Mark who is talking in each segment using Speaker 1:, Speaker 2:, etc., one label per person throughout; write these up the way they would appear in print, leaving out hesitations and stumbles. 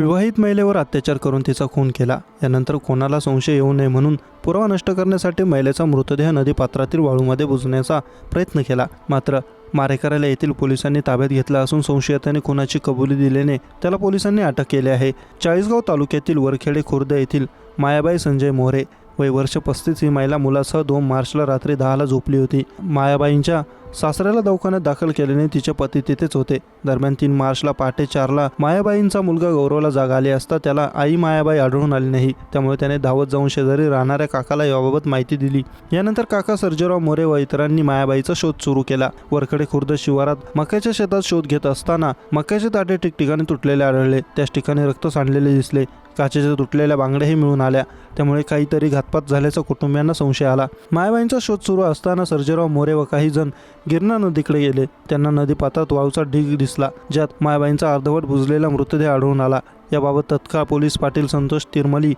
Speaker 1: विवाहित महिलेवर अत्याचार करून तिचा खून केला। यानंतर कोणाला संशय येऊ नये म्हणून पुरावा नष्ट करण्यासाठी महिलेचा मृतदेह नदीपात्रातील वाळूमध्ये बुजण्याचा प्रयत्न केला। मात्र मारेकऱ्याला येथील पोलिसांनी ताब्यात घेतला असून संशयिताने खुनाची कबुली दिल्याने त्याला पोलिसांनी अटक केली आहे। चाळीसगाव तालुक्यातील वरखेडे खुर्द येथील मायाबाई संजय मोरे वय वर्ष 35 ही महिला मुलासह 2 मार्चला रात्री 10ला झोपली होती। मायाबाईंच्या सासऱ्याला दवाखान्यात दाखल केल्याने तिचे पती तिथेच होते। दरम्यान 3 मार्चला पहाटे 4ला मायाबाईंचा मुलगा गौरवला जाग आली असता त्याला आई मायाबाई आढळून आली नाही। त्यामुळे त्याने धावत जाऊन शेजारी राहणाऱ्या काकाला याबाबत माहिती दिली। यानंतर काका सर्जेराव मोरे व इतरांनी मायाबाईचा शोध सुरू केला। वरखेडे खुर्द शिवारात मक्याच्या शेतात शोध घेत असताना मक्याचे ताटे ठिकठिकाणी तुटलेले आढळले। त्याच ठिकाणी रक्त सांडलेले दिसले। काचेच्या तुटलेल्या बांगड्याही मिळून आल्या। त्यामुळे काहीतरी घातपात झाल्याचा कुटुंबियांना संशय आला। मायाबाईंचा शोध सुरू असताना सर्जेराव मोरे व काही जण गिरणा नदीकडे गेले। त्यांना नदीपात्रात वाळूचा ढीग दिसला, ज्यात मायाबाईंचा अर्धवट बुजलेला मृतदेह आढळून आला। याबाबत तत्काळ पोलीस पाटील संतोष तिरमली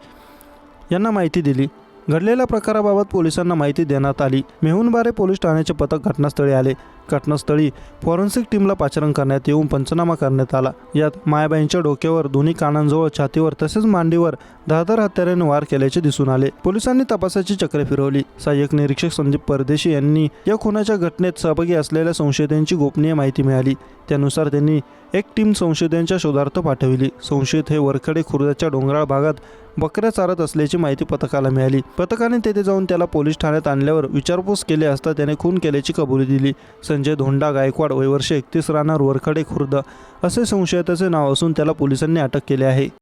Speaker 1: यांना माहिती दिली। घडलेल्या प्रकाराबाबत पोलिसांना माहिती देण्यात आली। मेहुणबारे पोलीस ठाण्याचे पथक घटनास्थळी आले। घटनास्थळी फॉरेन्सिक टीमला पाचारण करण्यात येऊन पंचनामा करण्यात आला। यात मायाबाईंच्या डोक्यावर, दोन्ही कानांजवळ, छातीवर तसेच मांडीवर धारदार हत्याराने वार केल्याचे दिसून आले। पोलिसांनी तपासाची चक्रे फिरवली। सहाय्यक निरीक्षक संदीप परदेशी यांनी या खुनाच्या घटनेत सहभागी असलेल्या संशयितांची गोपनीय माहिती मिळाली। त्यानुसार त्यांनी एक टीम संशयितांच्या शोधार्थ पाठविली। संशयित हे वरखेडे खुर्दच्या डोंगराळ भागात बकऱ्या चारत असल्याची माहिती पथकाला मिळाली। पथकाने तेथे जाऊन त्याला पोलीस ठाण्यात आणल्यावर विचारपूस केली असता त्याने खून केल्याची कबुली दिली। संजय धोंडा गायकवाड वय वर्ष 31 राहणार वरखेडे खुर्द असे संशयिताचे नाव असून त्याला पोलिसांनी अटक केली आहे।